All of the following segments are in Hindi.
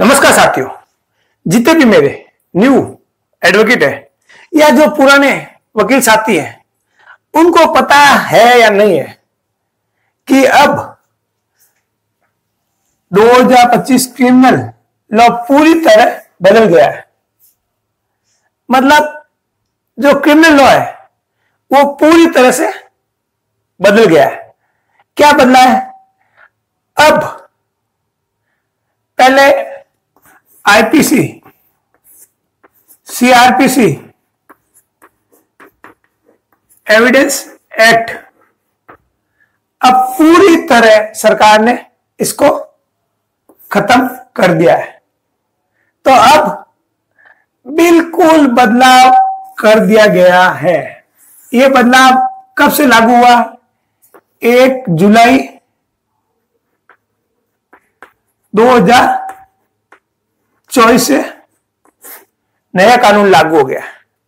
नमस्कार साथियों, जितने भी मेरे न्यू एडवोकेट है या जो पुराने वकील साथी हैं उनको पता है या नहीं है कि अब 2025 क्रिमिनल लॉ पूरी तरह बदल गया है। मतलब जो क्रिमिनल लॉ है वो पूरी तरह से बदल गया है। क्या बदला है? अब पहले आईपीसी, सीआरपीसी, एविडेंस एक्ट, अब पूरी तरह सरकार ने इसको खत्म कर दिया है। तो अब बिल्कुल बदलाव कर दिया गया है। यह बदलाव कब से लागू हुआ? 1 जुलाई 2024 से नया कानून लागू हो गया।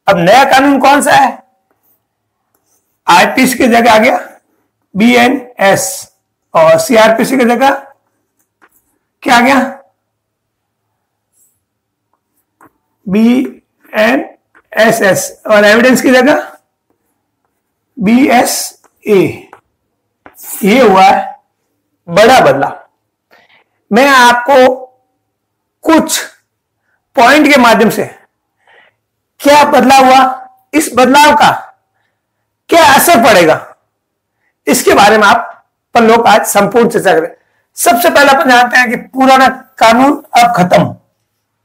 अब नया कानून कौन सा है? आईपीसी की जगह आ गया बीएनएस और सीआरपीसी की जगह क्या आ गया? बीएनएसएस और एविडेंस की जगह बीएसए। ये हुआ है बड़ा बदलाव। मैं आपको कुछ पॉइंट के माध्यम से क्या बदलाव हुआ, इस बदलाव का क्या असर पड़ेगा, इसके बारे में आप पर लोग आज संपूर्ण चर्चा करें। सबसे पहले अपन जानते हैं कि पुराना कानून अब खत्म।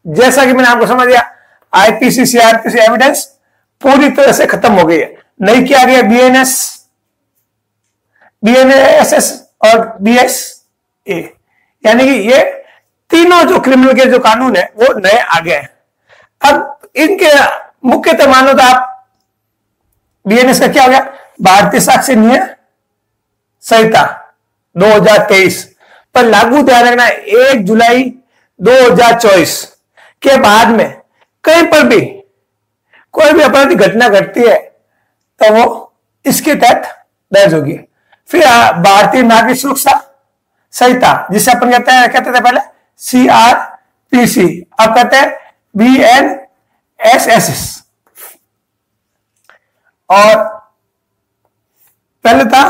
जैसा कि मैंने आपको समझ दिया, आईपीसी, सीआरपीसी, एविडेंस पूरी तरह से खत्म हो गई है। नहीं किया गया बीएनएस, बीएनएसएस और बीएसए, यानी कि ये तीनों जो क्रिमिनल के जो कानून है वो नए आ गए हैं। अब इनके मुख्यतः मानो तो आप बीएनएस का क्या हो गया? भारतीय साक्ष्य न्याय संहिता 2023 पर लागू ध्यान रखना 1 जुलाई 2024 के बाद में कहीं पर भी कोई भी आपराधिक घटना घटती है तो वो इसके तहत दर्ज होगी। फिर भारतीय नागरिक सुरक्षा संहिता, जिसे अपन कहते थे पहले सीआरपीसी, अब कहते हैं बीएनएसएस, और पहले था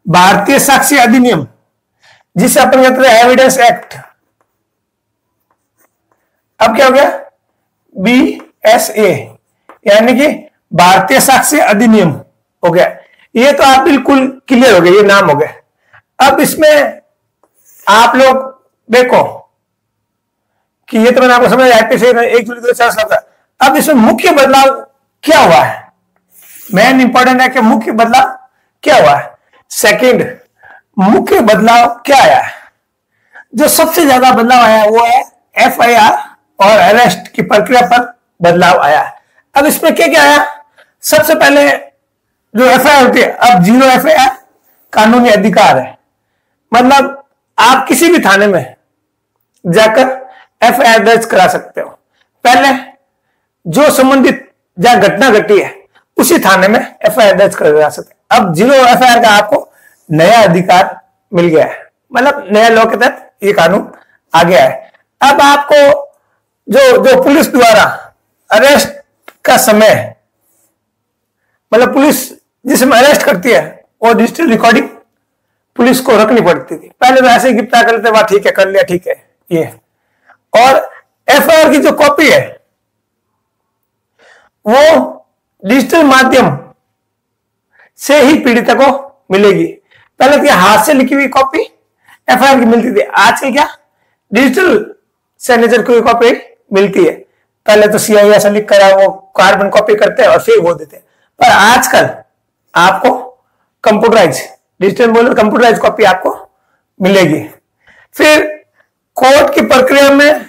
भारतीय साक्ष्य अधिनियम, जिसे अपन कहते थे एविडेंस एक्ट। अब क्या हो गया? बीएसए, यानी कि भारतीय साक्ष्य अधिनियम हो गया। ये तो आप बिल्कुल क्लियर हो गए, ये नाम हो गए। अब इसमें आप लोग देखो कि ये तो मैंने आपको समझ आईपीसी 1 जुलाई 2024 था। अब इसमें मुख्य बदलाव क्या हुआ है? मेन इंपॉर्टेंट है कि मुख्य बदलाव क्या हुआ है। सेकंड, मुख्य बदलाव क्या आया है? जो सबसे ज्यादा बदलाव आया वो है एफआईआर और अरेस्ट की प्रक्रिया पर बदलाव आया है। अब इसमें क्या क्या आया? सबसे पहले जो एफआईआर होती है, अब 0 एफआईआर कानूनी अधिकार है। मतलब आप किसी भी थाने में जाकर एफआईआर दर्ज करा सकते हो। पहले जो संबंधित जहां घटना घटी है उसी थाने में एफआईआर दर्ज करा सकते हैं। अब 0 एफआईआर का आपको नया अधिकार मिल गया है। मतलब नया लॉ के तहत ये कानून आ गया है। अब आपको जो पुलिस द्वारा अरेस्ट का समय, मतलब पुलिस जिस समय अरेस्ट करती है वो डिजिटल रिकॉर्डिंग पुलिस को रखनी पड़ती थी। पहले तो ऐसे ही गिरफ्तार कर लेते, वाह ठीक है, कर लिया, ठीक है ये। और एफआईआर की जो कॉपी है वो डिजिटल माध्यम से ही पीड़िता को मिलेगी। पहले तो हाथ से लिखी हुई कॉपी एफआईआर की मिलती थी, आजकल क्या डिजिटल सिग्नेचर की कॉपी मिलती है। पहले तो सीआई ऐसा लिख कर वो कार्बन कॉपी करते हैं और फिर वो देते हैं, पर आजकल आपको कंप्यूटराइज, डिजिटल बोले कंप्यूटराइज कॉपी आपको मिलेगी। फिर कोर्ट की प्रक्रिया में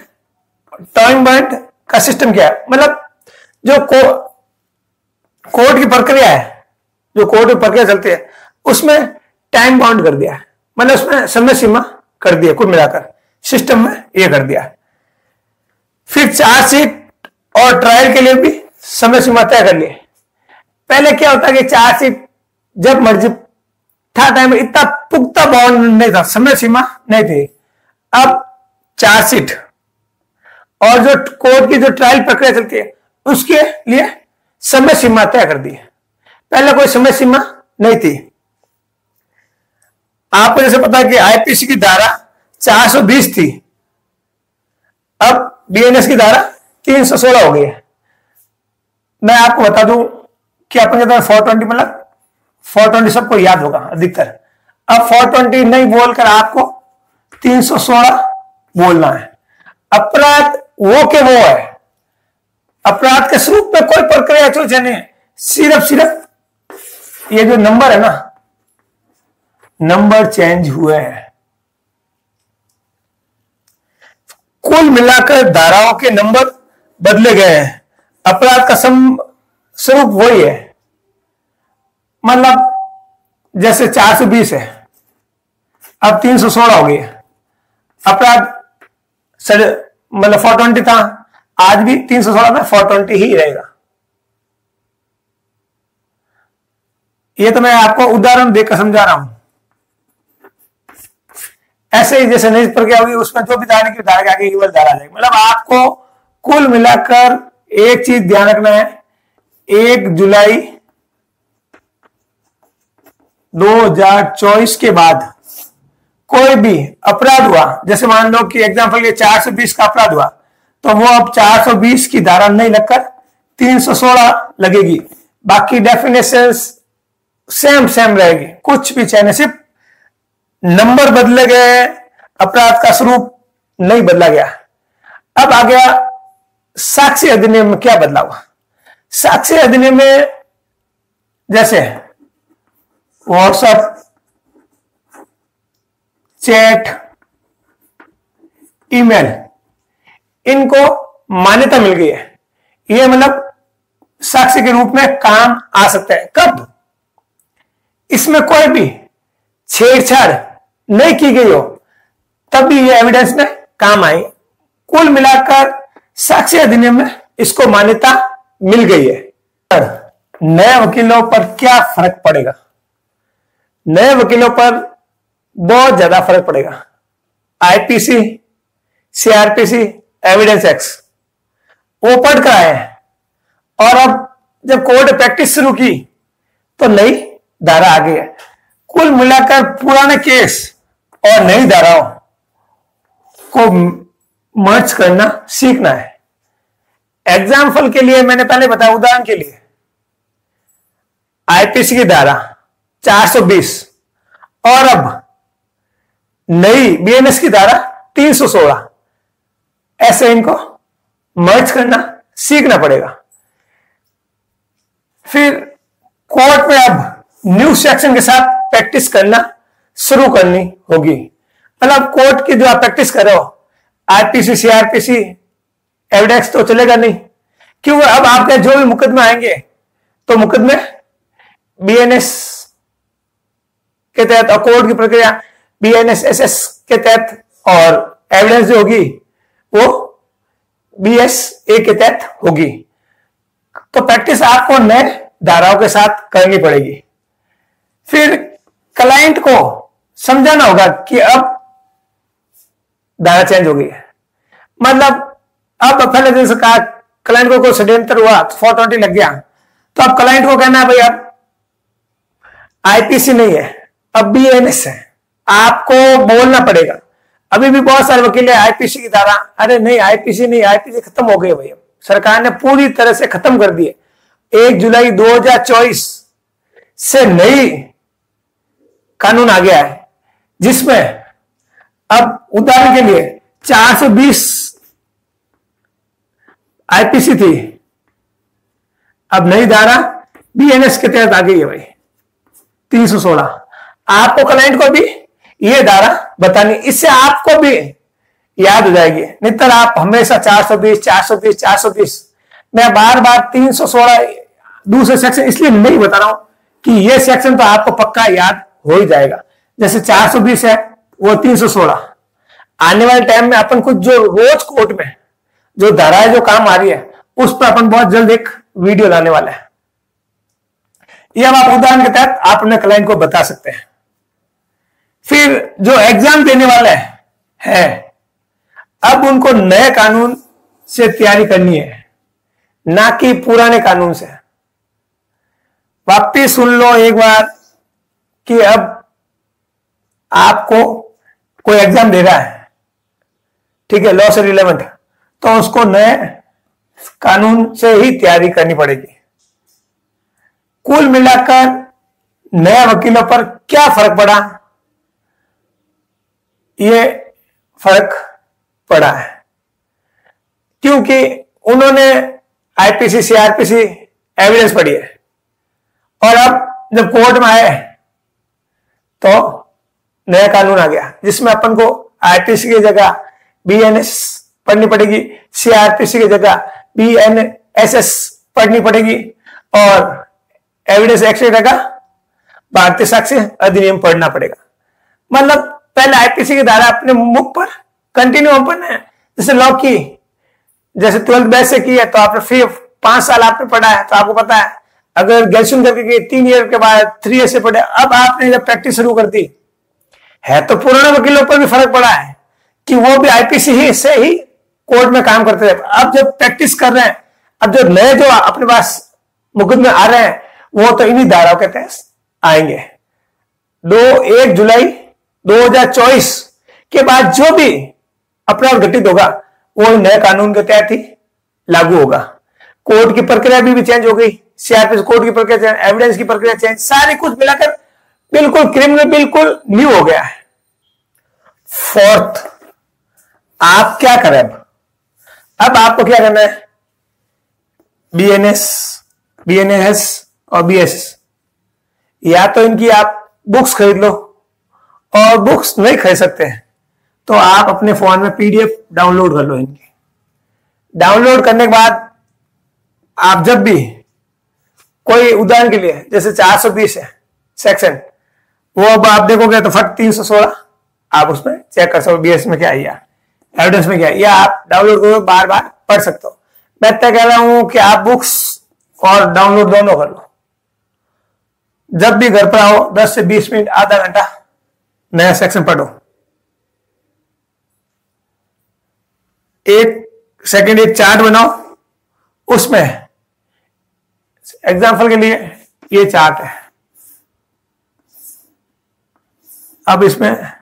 टाइम बाउंड का सिस्टम क्या है? मतलब जो कोर्ट की प्रक्रिया है, जो कोर्ट की प्रक्रिया चलती है उसमें टाइम बाउंड कर दिया है। मतलब उसमें समय सीमा कर दिया, कुल मिलाकर सिस्टम में ये कर दिया। फिर चार्जशीट और ट्रायल के लिए भी समय सीमा तय कर ली। पहले क्या होता है कि चार्जशीट जब मर्जी था टाइम, इतना पुख्ता बॉन्ड नहीं था, समय सीमा नहीं थी। अब चार्जशीट और जो कोर्ट की जो ट्रायल प्रक्रिया चलती है उसके लिए समय सीमा तय कर दी है। पहले कोई समय सीमा नहीं थी। आपको जैसे पता है कि आईपीसी की धारा 420 थी, अब बीएनएस की धारा 316 हो गई है। मैं आपको बता दूं कि अपन कहते हैं 420, मतलब 420 सबको याद होगा अधिकतर। अब 420 नहीं बोलकर आपको 316 बोलना है। अपराध वो के वो है, अपराध के स्वरूप में कोई प्रक्रिया चोट नहीं है, सिर्फ ये जो नंबर है ना, नंबर चेंज हुए हैं। कुल मिलाकर धाराओं के नंबर बदले गए हैं, अपराध का स्वरूप वही है। मतलब जैसे 420 है, अब 316 हो गई है। अपराध मतलब 420 था, आज भी 316 में 420 ही रहेगा। ये तो मैं आपको उदाहरण देकर समझा रहा हूं। ऐसे ही जैसे नई प्रक्रिया होगी उसमें जो भी धारा की धारा आगे केवल धारा जाएगी। मतलब आपको कुल मिलाकर एक चीज ध्यान रखना है, 1 जुलाई 2024 के बाद कोई भी अपराध हुआ, जैसे मान लो कि एग्जाम्पल ये 420 का अपराध हुआ, तो वो अब 420 की धारा नहीं लगकर 316 लगेगी। बाकी डेफिनेशंस सेम रहेगी, कुछ भी चेंज, सिर्फ नंबर बदले गए, अपराध का स्वरूप नहीं बदला गया। अब आ गया साक्ष्य अधिनियम में क्या बदला हुआ। साक्ष्य अधिनियम में जैसे व्हाट्सएप, चैट, ईमेल, इनको मान्यता मिल गई है। ये मतलब साक्ष्य के रूप में काम आ सकता है। कब? इसमें कोई भी छेड़छाड़ नहीं की गई हो तब भी ये एविडेंस में काम आए। कुल मिलाकर साक्ष्य अधिनियम में इसको मान्यता मिल गई है। नए वकीलों पर क्या फर्क पड़ेगा? नए वकीलों पर बहुत ज्यादा फर्क पड़ेगा। आईपीसी, सीआरपीसी, एविडेंस एक्ट वो पढ़ कर आए हैं, और अब जब कोर्ट प्रैक्टिस शुरू की तो नई धारा आ गई है। कुल मिलाकर पुराने केस और नई धाराओं को मर्ज करना सीखना है। एग्जाम्पल के लिए मैंने पहले बताया, उदाहरण के लिए आईपीसी की धारा 420 और अब नई बीएनएस की धारा 316, ऐसे इनको मर्ज करना सीखना पड़ेगा। फिर कोर्ट में अब न्यू सेक्शन के साथ प्रैक्टिस करना शुरू करनी होगी। मतलब कोर्ट की जो आप प्रैक्टिस कर रहे हो, आईपीसी, सीआरपीसी, एविडेंस तो चलेगा नहीं, क्योंकि अब आपके जो भी मुकदमे आएंगे तो मुकदमे बीएनएस के तहत और कोर्ट की प्रक्रिया बीएनएस-एसएस के तहत, और एविडेंस जो होगी वो बीएसए के तहत होगी। तो प्रैक्टिस आपको नए धाराओं के साथ करनी पड़ेगी। फिर क्लाइंट को समझाना होगा कि अब धारा चेंज हो गई है। मतलब अब पहले जैसे कहा क्लाइंट को कोई षड्यंत्र हुआ, 420 लग गया, तो अब क्लाइंट को कहना है भाई अब आईपीसी नहीं है, अब बीएनएस है। आपको बोलना पड़ेगा। अभी भी बहुत सारे वकील है आईपीसी की धारा, अरे नहीं आईपीसी नहीं, आईपीसी खत्म हो गई भाई, सरकार ने पूरी तरह से खत्म कर दिए। 1 जुलाई 2024 से नई कानून आ गया है, जिसमें अब उदाहरण के लिए 420 आईपीसी थी, अब नई धारा बीएनएस के तहत आ गई है भाई 316। आपको क्लाइंट को भी ये धारा बतानी, इससे आपको भी याद हो जाएगी। नहीं तो आप हमेशा 420 मैं बार बार 316 दूसरे सेक्शन इसलिए नहीं बता रहा हूं कि ये सेक्शन तो आपको पक्का याद हो ही जाएगा। जैसे 420 है वो 316। आने वाले टाइम में अपन कुछ जो रोज कोर्ट में जो धाराएं जो काम आ रही है उस पर अपन बहुत जल्द एक वीडियो लाने वाला है। ये अब आप उदाहरण के तहत आप अपने क्लाइंट को बता सकते हैं। फिर जो एग्जाम देने वाले हैं अब उनको नए कानून से तैयारी करनी है, ना कि पुराने कानून से। वापिस सुन लो एक बार कि अब आपको कोई एग्जाम दे रहा है, ठीक है, लॉ से रिलेवेंट, तो उसको नए कानून से ही तैयारी करनी पड़ेगी। कुल मिलाकर नए वकीलों पर क्या फर्क पड़ा? ये फर्क पड़ा है क्योंकि उन्होंने आईपीसी सीआरपीसी एविडेंस पढ़ी है, और अब जब कोर्ट में आए तो नया कानून आ गया जिसमें अपन को आईपीसी की जगह बीएनएस पढ़नी पड़ेगी, सीआरपीसी की जगह बीएनएसएस पढ़नी पड़ेगी, और एविडेंस एक्ट की जगह भारतीय साक्ष्य अधिनियम पढ़ना पड़ेगा। मतलब पहले आईपीसी की धारा अपने मुख पर कंटिन्यू ओपन है, जैसे लॉ की, जैसे 12th बैच से की है तो आपने फिर 5 साल आपने पढ़ा है तो आपको पता है। अगर ग्रेजुएशन करके 3 ईयर के बाद 3 ईयर से पढ़े, अब आपने जब प्रैक्टिस शुरू कर दी है तो पुराने वकीलों पर भी फर्क पड़ा है कि वो भी आईपीसी ही से ही कोर्ट में काम करते थे। अब जब प्रैक्टिस कर रहे हैं, अब जो नए जो अपने पास मुकदमे आ रहे हैं वो तो इन्हीं धाराओं के तहत आएंगे। 1 जुलाई 2024 के बाद जो भी अपराध घटित होगा वो नए कानून के तहत ही लागू होगा। कोर्ट की प्रक्रिया भी चेंज हो गई, सीआरपीसी कोर्ट की प्रक्रिया चेंज, एविडेंस की प्रक्रिया चेंज, सारी कुछ मिलाकर बिल्कुल क्रिमिनल बिल्कुल न्यू हो गया है। 4th, आप क्या करें? अब आपको क्या करना है? बीएनएस, बीएनएस और बीएसएस, या तो इनकी आप बुक्स खरीद लो, और बुक्स नहीं खरीद सकते हैं तो आप अपने फोन में पीडीएफ डाउनलोड कर लो। इनकी डाउनलोड करने के बाद आप जब भी कोई, उदाहरण के लिए जैसे 420 है सेक्शन, वो अब आप देखोगे तो फट 316 आप उसमें चेक कर सकते हो बीएस में क्या है या एविडेंस में क्या है, या आप डाउनलोड करो बार बार पढ़ सकते हो। मैं तय कह रहा हूं कि आप बुक्स और डाउनलोड दोनों कर लो। जब भी घर पर आओ 10 से 20 मिनट, आधा घंटा नया सेक्शन पढ़ो। 1 सेकंड एक चार्ट बनाओ, उसमें एग्जाम्पल के लिए ये चार्ट है। अब इसमें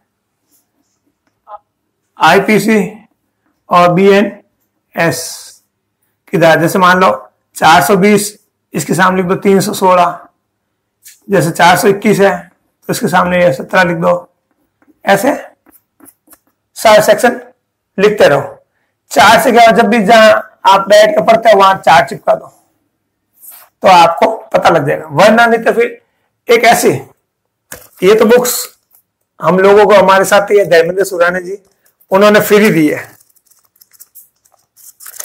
आईपीसी और बीएनएस की धारा, जैसे मान लो 420, इसके सामने लिख दो 316, जैसे 421 है तो इसके सामने 17 लिख दो। ऐसे सारे सेक्शन लिखते रहो। 4 से क्या, जब भी जहां आप बैठ कर पढ़ते हो वहां 4 चिपका दो तो आपको पता लग जाएगा। वरना नहीं तो फिर एक ऐसी, ये तो बुक्स हम लोगों को, हमारे साथ ही धर्मेंद्र सुराने जी, उन्होंने फ्री दी है,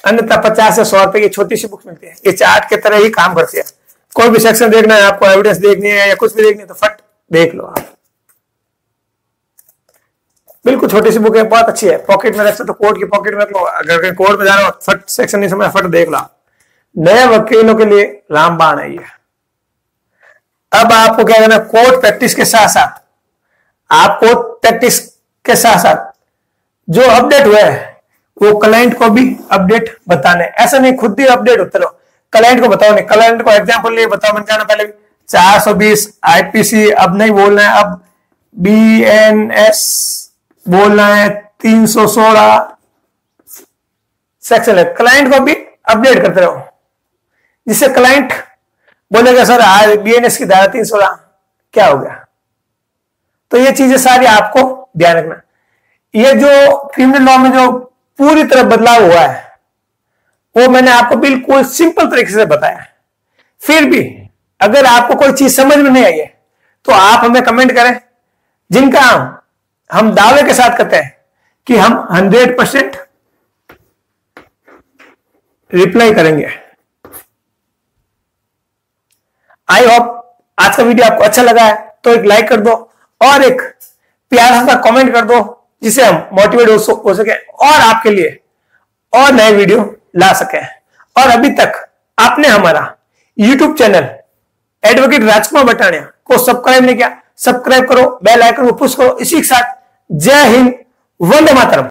अन्यथा 50 से 100 रुपए की छोटी सी बुक मिलती है, ये चार्ट की तरह ही काम करती है। कोई भी सेक्शन देखना है आपको, एविडेंस देखनी है या कुछ भी देखनी है तो फट देख लो आप। बिल्कुल छोटी सी बुक है, बहुत अच्छी है, पॉकेट में रख सकते, कोर्ट की पॉकेट में रख लो, अगर कोर्ट में जा रहा हो फट सेक्शन नहीं समझ फट देख लो। नए वकीलों के लिए रामबाण है ये। अब आपको क्या करना है, कोर्ट प्रैक्टिस के साथ साथ, आप कोर्ट प्रैक्टिस के साथ साथ जो अपडेट हुआ है वो क्लाइंट को भी अपडेट बताने। ऐसा नहीं खुद ही अपडेट होते रहो, क्लाइंट को बताओ नहीं। क्लाइंट को एग्जांपल लिए बताओ, मैंने कहा पहले 420 आईपीसी अब नहीं बोलना है, अब बीएनएस बोलना है, 316 सेक्शन है। क्लाइंट को भी अपडेट करते रहो, जिससे क्लाइंट बोलेगा सर आज बीएनएस की धारा 316 क्या हो गया। तो ये चीजें सारी आपको ध्यान रखना। ये जो क्रिमिनल लॉ में जो पूरी तरह बदलाव हुआ है वो मैंने आपको बिल्कुल सिंपल तरीके से बताया। फिर भी अगर आपको कोई चीज समझ में नहीं आई है तो आप हमें कमेंट करें, जिनका हम दावे के साथ कहते हैं कि हम 100% रिप्लाई करेंगे। आई होप आज का वीडियो आपको अच्छा लगा है तो एक लाइक कर दो और एक प्यारा सा कमेंट कर दो, जिससे हम मोटिवेट हो सके और आपके लिए और नए वीडियो ला सके। और अभी तक आपने हमारा YouTube चैनल एडवोकेट राजकुमार बटानिया को सब्सक्राइब नहीं किया, सब्सक्राइब करो, बेल आइकन को पुश करो। इसी के साथ जय हिंद, वंदे मातरम।